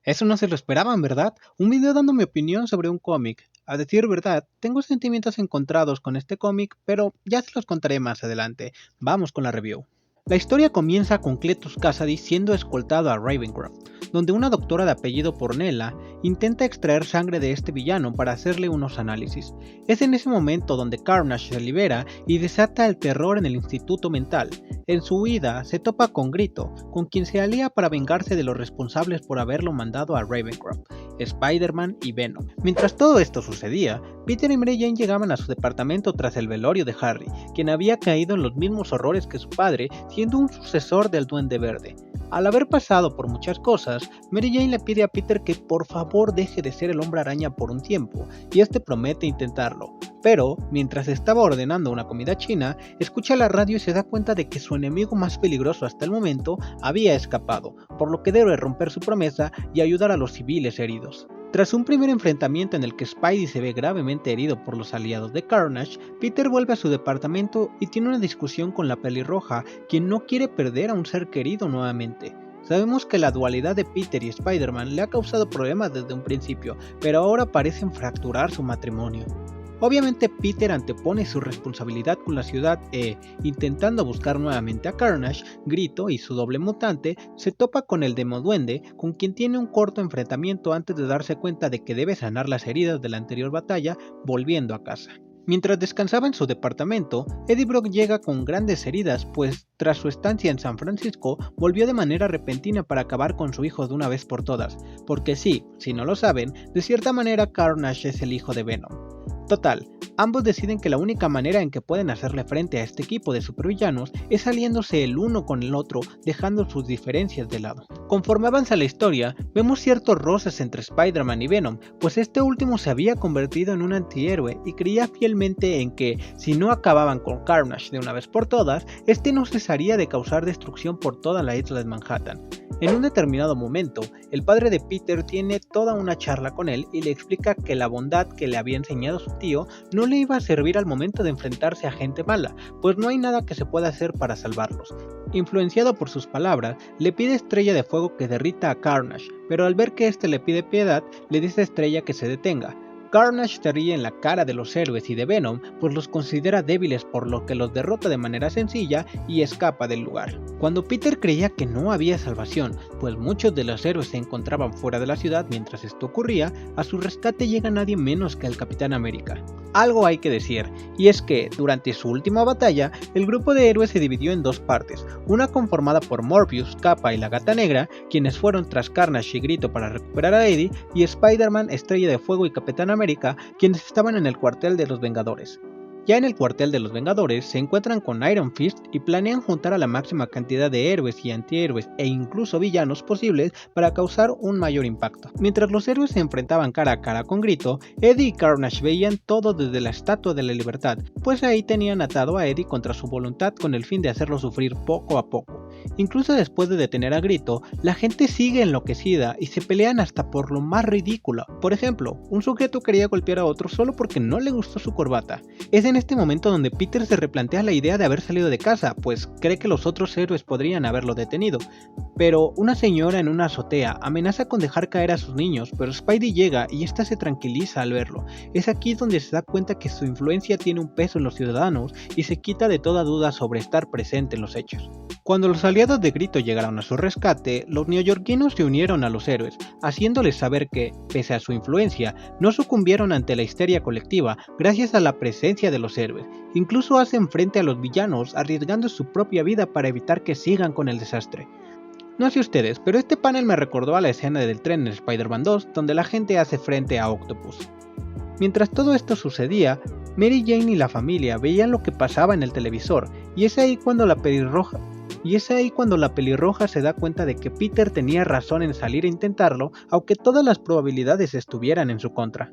Eso no se lo esperaban, ¿verdad? Un video dando mi opinión sobre un cómic. A decir verdad, tengo sentimientos encontrados con este cómic, pero ya se los contaré más adelante. Vamos con la review. La historia comienza con Cletus Kasady siendo escoltado a Ravencroft, donde una doctora de apellido Pornella intenta extraer sangre de este villano para hacerle unos análisis. Es en ese momento donde Carnage se libera y desata el terror en el Instituto Mental. En su huida se topa con Grito, con quien se alía para vengarse de los responsables por haberlo mandado a Ravencroft, Spider-Man y Venom. Mientras todo esto sucedía, Peter y Mary Jane llegaban a su departamento tras el velorio de Harry, quien había caído en los mismos horrores que su padre, siendo un sucesor del Duende Verde. Al haber pasado por muchas cosas, Mary Jane le pide a Peter que por favor deje de ser el Hombre Araña por un tiempo, y este promete intentarlo. Pero, mientras estaba ordenando una comida china, escucha la radio y se da cuenta de que su enemigo más peligroso hasta el momento había escapado, por lo que debe romper su promesa y ayudar a los civiles heridos. Tras un primer enfrentamiento en el que Spidey se ve gravemente herido por los aliados de Carnage, Peter vuelve a su departamento y tiene una discusión con la pelirroja, quien no quiere perder a un ser querido nuevamente. Sabemos que la dualidad de Peter y Spider-Man le ha causado problemas desde un principio, pero ahora parecen fracturar su matrimonio. Obviamente Peter antepone su responsabilidad con la ciudad intentando buscar nuevamente a Carnage, Grito y su doble mutante, se topa con el Demoduende, con quien tiene un corto enfrentamiento antes de darse cuenta de que debe sanar las heridas de la anterior batalla, volviendo a casa. Mientras descansaba en su departamento, Eddie Brock llega con grandes heridas, pues tras su estancia en San Francisco, volvió de manera repentina para acabar con su hijo de una vez por todas, porque sí, si no lo saben, de cierta manera Carnage es el hijo de Venom. Total, ambos deciden que la única manera en que pueden hacerle frente a este equipo de supervillanos es aliándose el uno con el otro, dejando sus diferencias de lado. Conforme avanza la historia, vemos ciertos roces entre Spider-Man y Venom, pues este último se había convertido en un antihéroe y creía fielmente en que, si no acababan con Carnage de una vez por todas, este no cesaría de causar destrucción por toda la isla de Manhattan. En un determinado momento, el padre de Peter tiene toda una charla con él y le explica que la bondad que le había enseñado su tío no le iba a servir al momento de enfrentarse a gente mala, pues no hay nada que se pueda hacer para salvarlos. Influenciado por sus palabras, le pide a Estrella de Fuego que derrita a Carnage, pero al ver que este le pide piedad, le dice a Estrella que se detenga. Carnage se ríe en la cara de los héroes y de Venom, pues los considera débiles, por lo que los derrota de manera sencilla y escapa del lugar. Cuando Peter creía que no había salvación, pues muchos de los héroes se encontraban fuera de la ciudad mientras esto ocurría, a su rescate llega nadie menos que el Capitán América. Algo hay que decir, y es que, durante su última batalla, el grupo de héroes se dividió en dos partes, una conformada por Morbius, Capa y la Gata Negra, quienes fueron tras Carnage y Grito para recuperar a Eddie, y Spider-Man, Estrella de Fuego y Capitán América, quienes estaban en el cuartel de los Vengadores. Ya en el cuartel de los Vengadores se encuentran con Iron Fist y planean juntar a la máxima cantidad de héroes y antihéroes e incluso villanos posibles para causar un mayor impacto. Mientras los héroes se enfrentaban cara a cara con Grito, Eddie y Carnage veían todo desde la Estatua de la Libertad, pues ahí tenían atado a Eddie contra su voluntad con el fin de hacerlo sufrir poco a poco. Incluso después de detener a Grito, la gente sigue enloquecida y se pelean hasta por lo más ridículo. Por ejemplo, un sujeto quería golpear a otro solo porque no le gustó su corbata. Es en este momento donde Peter se replantea la idea de haber salido de casa, pues cree que los otros héroes podrían haberlo detenido. Pero una señora en una azotea amenaza con dejar caer a sus niños, pero Spidey llega y ésta se tranquiliza al verlo. Es aquí donde se da cuenta que su influencia tiene un peso en los ciudadanos y se quita de toda duda sobre estar presente en los hechos. Cuando los aliados de Grito llegaron a su rescate, los neoyorquinos se unieron a los héroes, haciéndoles saber que, pese a su influencia, no sucumbieron ante la histeria colectiva gracias a la presencia de los héroes. Incluso hacen frente a los villanos, arriesgando su propia vida para evitar que sigan con el desastre. No sé ustedes, pero este panel me recordó a la escena del tren en Spider-Man 2, donde la gente hace frente a Octopus. Mientras todo esto sucedía, Mary Jane y la familia veían lo que pasaba en el televisor, y es ahí cuando la pelirroja se da cuenta de que Peter tenía razón en salir a intentarlo, aunque todas las probabilidades estuvieran en su contra.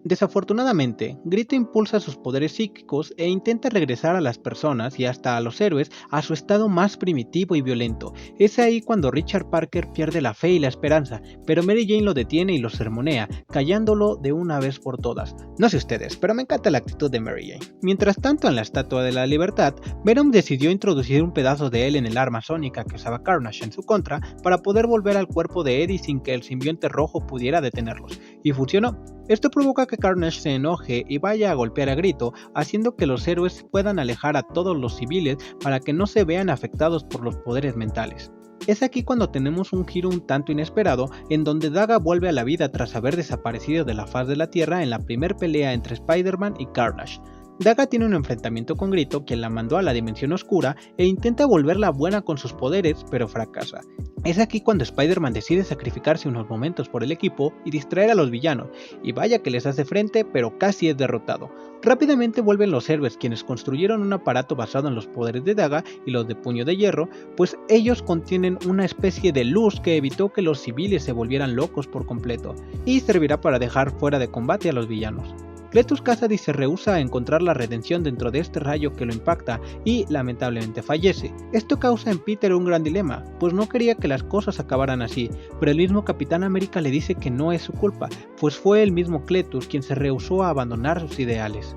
Desafortunadamente, Grito impulsa sus poderes psíquicos e intenta regresar a las personas y hasta a los héroes a su estado más primitivo y violento. Es ahí cuando Richard Parker pierde la fe y la esperanza, pero Mary Jane lo detiene y lo sermonea, callándolo de una vez por todas. No sé ustedes, pero me encanta la actitud de Mary Jane. Mientras tanto, en la Estatua de la Libertad, Venom decidió introducir un pedazo de él en el arma sónica que usaba Carnage en su contra para poder volver al cuerpo de Eddie sin que el simbionte rojo pudiera detenerlos. Y funcionó. Esto provoca que Carnage se enoje y vaya a golpear a Grito, haciendo que los héroes puedan alejar a todos los civiles para que no se vean afectados por los poderes mentales. Es aquí cuando tenemos un giro un tanto inesperado, en donde Daga vuelve a la vida tras haber desaparecido de la faz de la Tierra en la primer pelea entre Spider-Man y Carnage. Daga tiene un enfrentamiento con Grito, quien la mandó a la dimensión oscura, e intenta volverla buena con sus poderes, pero fracasa. Es aquí cuando Spider-Man decide sacrificarse unos momentos por el equipo y distraer a los villanos, y vaya que les hace frente, pero casi es derrotado. Rápidamente vuelven los héroes, quienes construyeron un aparato basado en los poderes de Daga y los de Puño de Hierro, pues ellos contienen una especie de luz que evitó que los civiles se volvieran locos por completo, y servirá para dejar fuera de combate a los villanos. Cletus Kasady se rehúsa a encontrar la redención dentro de este rayo que lo impacta y, lamentablemente, fallece. Esto causa en Peter un gran dilema, pues no quería que las cosas acabaran así, pero el mismo Capitán América le dice que no es su culpa, pues fue el mismo Cletus quien se rehusó a abandonar sus ideales.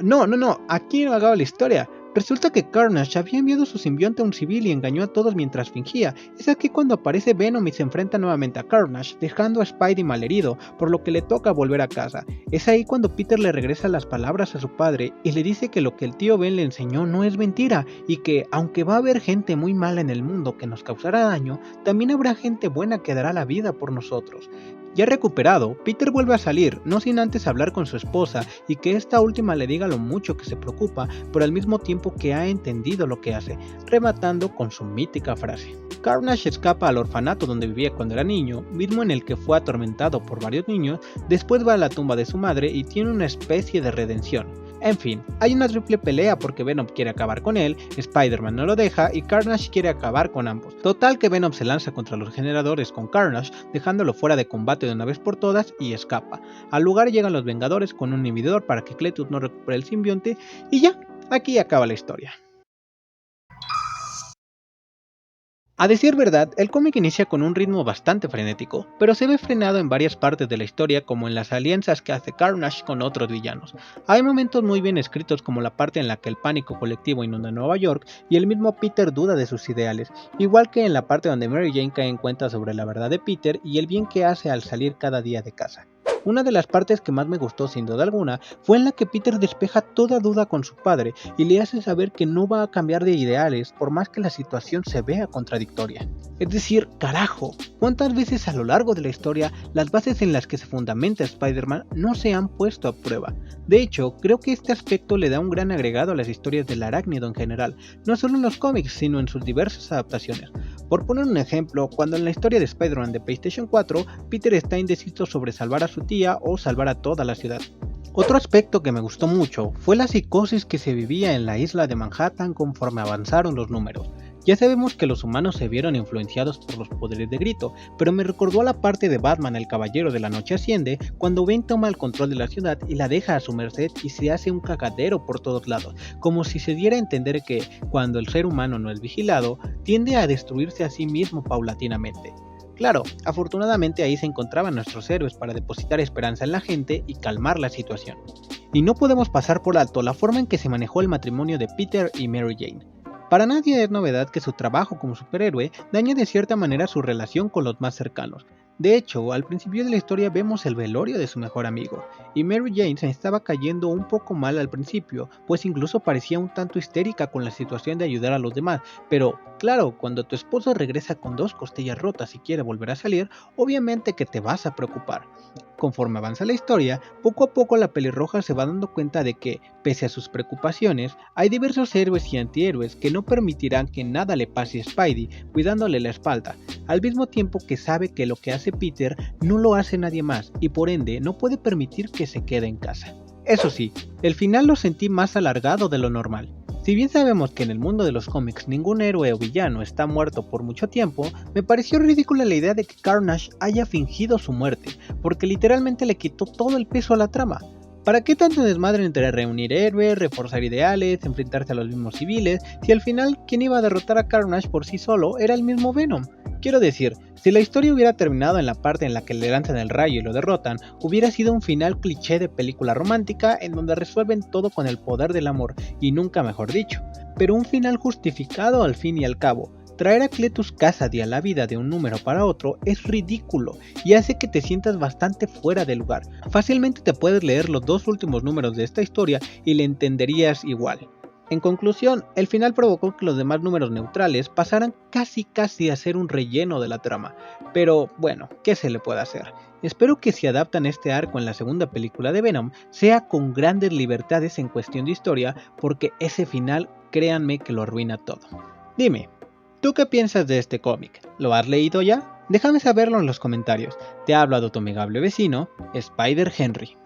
No, aquí no acaba la historia. Resulta que Carnage había enviado su simbionte a un civil y engañó a todos mientras fingía. Es aquí cuando aparece Venom y se enfrenta nuevamente a Carnage, dejando a Spidey malherido, por lo que le toca volver a casa. Es ahí cuando Peter le regresa las palabras a su padre y le dice que lo que el tío Ben le enseñó no es mentira, y que aunque va a haber gente muy mala en el mundo que nos causará daño, también habrá gente buena que dará la vida por nosotros. Ya recuperado, Peter vuelve a salir, no sin antes hablar con su esposa y que esta última le diga lo mucho que se preocupa, pero al mismo tiempo que ha entendido lo que hace, rematando con su mítica frase. Carnage escapa al orfanato donde vivía cuando era niño, mismo en el que fue atormentado por varios niños, después va a la tumba de su madre y tiene una especie de redención. En fin, hay una triple pelea porque Venom quiere acabar con él, Spider-Man no lo deja y Carnage quiere acabar con ambos. Total que Venom se lanza contra los generadores con Carnage, dejándolo fuera de combate de una vez por todas y escapa. Al lugar llegan los Vengadores con un inhibidor para que Cletus no recupere el simbionte y ya, aquí acaba la historia. A decir verdad, el cómic inicia con un ritmo bastante frenético, pero se ve frenado en varias partes de la historia, como en las alianzas que hace Carnage con otros villanos. Hay momentos muy bien escritos, como la parte en la que el pánico colectivo inunda Nueva York y el mismo Peter duda de sus ideales, igual que en la parte donde Mary Jane cae en cuenta sobre la verdad de Peter y el bien que hace al salir cada día de casa. Una de las partes que más me gustó sin duda alguna fue en la que Peter despeja toda duda con su padre y le hace saber que no va a cambiar de ideales por más que la situación se vea contradictoria. Es decir, carajo, ¿cuántas veces a lo largo de la historia las bases en las que se fundamenta Spider-Man no se han puesto a prueba? De hecho, creo que este aspecto le da un gran agregado a las historias del arácnido en general, no solo en los cómics, sino en sus diversas adaptaciones. Por poner un ejemplo, cuando en la historia de Spider-Man de PlayStation 4, Peter está indeciso sobre salvar a su tía o salvar a toda la ciudad. Otro aspecto que me gustó mucho fue la psicosis que se vivía en la isla de Manhattan conforme avanzaron los números. Ya sabemos que los humanos se vieron influenciados por los poderes de Grito, pero me recordó a la parte de Batman el Caballero de la Noche Asciende, cuando Bane toma el control de la ciudad y la deja a su merced y se hace un cagadero por todos lados, como si se diera a entender que, cuando el ser humano no es vigilado, tiende a destruirse a sí mismo paulatinamente. Claro, afortunadamente ahí se encontraban nuestros héroes para depositar esperanza en la gente y calmar la situación. Y no podemos pasar por alto la forma en que se manejó el matrimonio de Peter y Mary Jane. Para nadie es novedad que su trabajo como superhéroe dañe de cierta manera su relación con los más cercanos. De hecho, al principio de la historia vemos el velorio de su mejor amigo, y Mary Jane se estaba cayendo un poco mal al principio, pues incluso parecía un tanto histérica con la situación de ayudar a los demás, pero claro, cuando tu esposo regresa con 2 costillas rotas y quiere volver a salir, obviamente que te vas a preocupar. Conforme avanza la historia, poco a poco la pelirroja se va dando cuenta de que, pese a sus preocupaciones, hay diversos héroes y antihéroes que no permitirán que nada le pase a Spidey, cuidándole la espalda, al mismo tiempo que sabe que lo que hace Peter no lo hace nadie más y por ende no puede permitir que se quede en casa. Eso sí, el final lo sentí más alargado de lo normal. Si bien sabemos que en el mundo de los cómics ningún héroe o villano está muerto por mucho tiempo, me pareció ridícula la idea de que Carnage haya fingido su muerte, porque literalmente le quitó todo el peso a la trama. ¿Para qué tanto desmadre entre reunir héroes, reforzar ideales, enfrentarse a los mismos civiles, si al final quien iba a derrotar a Carnage por sí solo era el mismo Venom? Quiero decir, si la historia hubiera terminado en la parte en la que le lanzan el rayo y lo derrotan, hubiera sido un final cliché de película romántica en donde resuelven todo con el poder del amor, y nunca mejor dicho, pero un final justificado al fin y al cabo. Traer a Cletus Kasady a la vida de un número para otro es ridículo y hace que te sientas bastante fuera de lugar. Fácilmente te puedes leer los dos últimos números de esta historia y le entenderías igual. En conclusión, el final provocó que los demás números neutrales pasaran casi a ser un relleno de la trama, pero bueno, ¿qué se le puede hacer? Espero que si adaptan este arco en la segunda película de Venom, sea con grandes libertades en cuestión de historia, porque ese final, créanme que lo arruina todo. Dime, ¿tú qué piensas de este cómic? ¿Lo has leído ya? Déjame saberlo en los comentarios. Te habla de tu amigable vecino, Spider Henry.